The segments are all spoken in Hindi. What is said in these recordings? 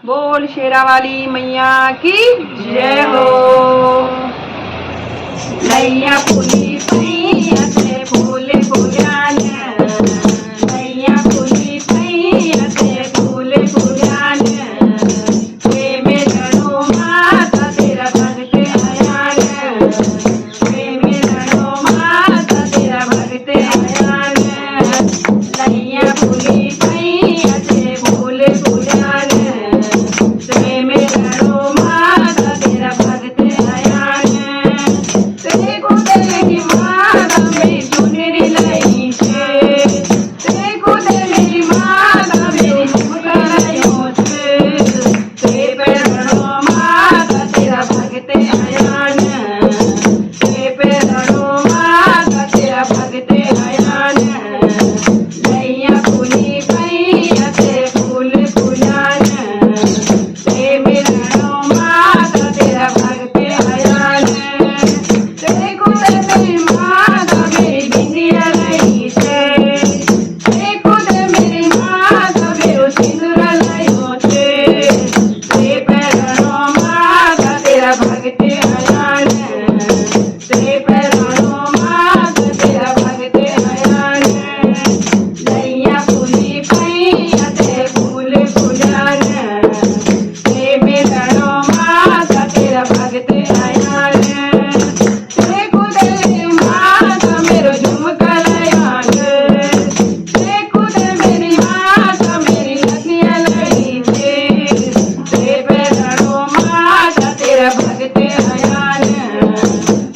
बोल शेरा वाली मैया की जय हो। नैया फुली पैया से फूल फुलान, नैया फुली पैया से फूल फुलान, प्रेम रणो माता तेरा भक्त आयान, प्रेम रणो माता तेरा भक्त आयान, नैया फुली पैया से फूल फुलान, प्रेम रणो माता तेरा भक्त आयान, तेरे को तेरी माता मेरी चुनरी लाई छे, तेरे को तेरी माता मेरी झुमका लायो छे, तेरे पे रणो माता तेरा भक्त आयान, तेरे पे रणो माता तेरा भक्त आयान, नैया फुली पैया से फूल फुलान, प्रेम रणो माता तेरा भक्त आयान, तेरे को तेरी माता मेरी बिंदिया लाई छे, तेरे को मेरी माता मेरो सिंदूर लायो छे, तेरे पे रणो माता तेरा भक्त आयान, तेरे पे रणो माता तेरा भक्त आयान, नैया फुली पैया से फूल फुलान, प्रेम रणो माता तेरा भक्त आयान, तेरे को तेरी माता मेरो झुमका लायान, तेरे को मेरी माता मेरी लखियां लाई छे, तेरे पे रणो माता तेरा भक्त आयान,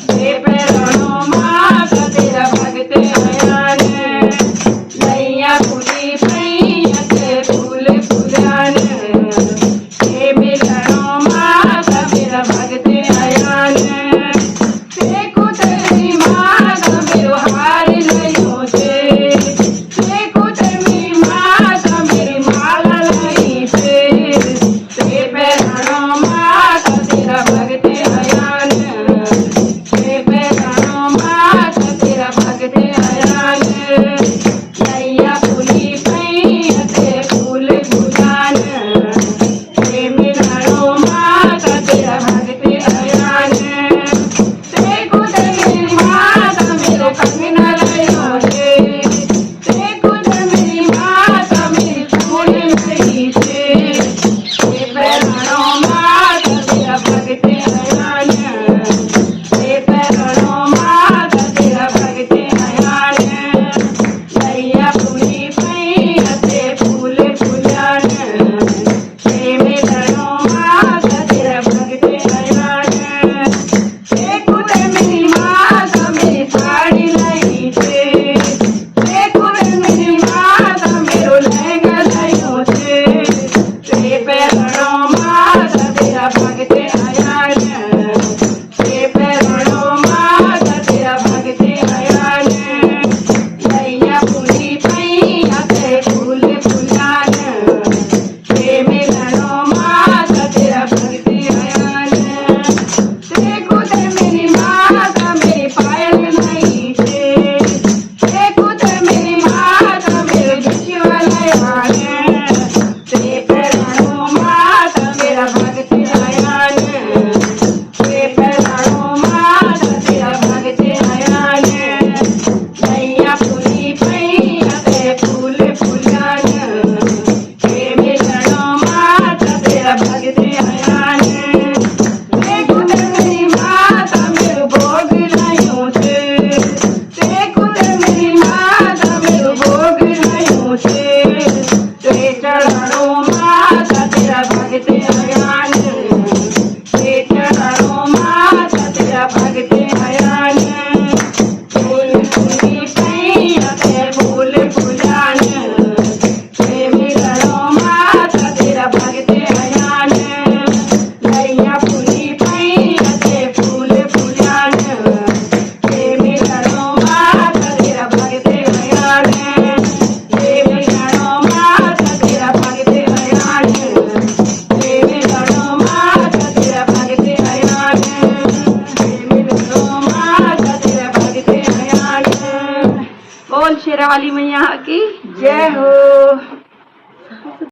तेरे पे रणो माता तेरा भक्त आयान, नैया फुली पैया से फूल फुलान, प्रेम रणो माता तेरा भक्त आयान, तेरे को तेरी माता मेरो हार लायो छे, तेरे को तेरी माता मेरी माला लाई छे, तेरे पे रणो माता तेरा भक्त आयान, तेरे पे रणो माता तेरा भक्त आयान, नैया फुली पैया से फूल फुलान, प्रेम रणो माता तेरा भक्त आयान, तेरे को तेरी माता मेरो कंगना लायो छे, तेरे को मेरी माता मेरी चूड़ी लाई छे, तेरे पे रणो माता तेरा भक्त आयान, तेरे पे रणो माता तेरा भक्त आयान, नैया फुली पैया से फूल फुलान, प्रेम रणो माता तेरा भक्त आयान, तेरे को मेरी माता मेरी साड़ी लाई छे, तेरे को मेरी माता मेरो लहंगा लायो छे, तेरे पे रणो माता तेरा भक्त आयान, तेरे पे रणो माता तेरा भक्त आयान, नैया फुली पैया से फूल फुलान, प्रेम रणो माता तेरा भक्त आयान, तेरे को मेरी माता मेरी पायल लाई छे, तेरे को मेरी माता मेरे बिछुआ लायान, तेरे पे रणो माता तेरा भक्त आयान, तेरे पे रणो माता तेरा भक्त आयान, नैया फुली पैया से फूल फुलान, प्रेम रणो माता तेरा भक्त आयान, तेरे को मेरी माता मेरो भोग लायो छे, तेरे को मेरी माता मेरो भोग लायो छे, तेरे चरणों माता तेरा भक्त आयान, तेरे चरणों माता तेरा भक्त आयान, फूल फुली पैया से फूल फुलान, प्रेम रणो माता तेरा भक्त आयान, नैया फुली पैया से फूल फुलान, प्रेम रणो माता तेरा भक्त आयान, प्रेम रणो माता तेरा भक्त आयान, प्रेम रणो माता तेरा भक्त आयान, प्रेम रणो माता तेरा भक्त आयान। बोल शेरा वाली मैया की जय हो।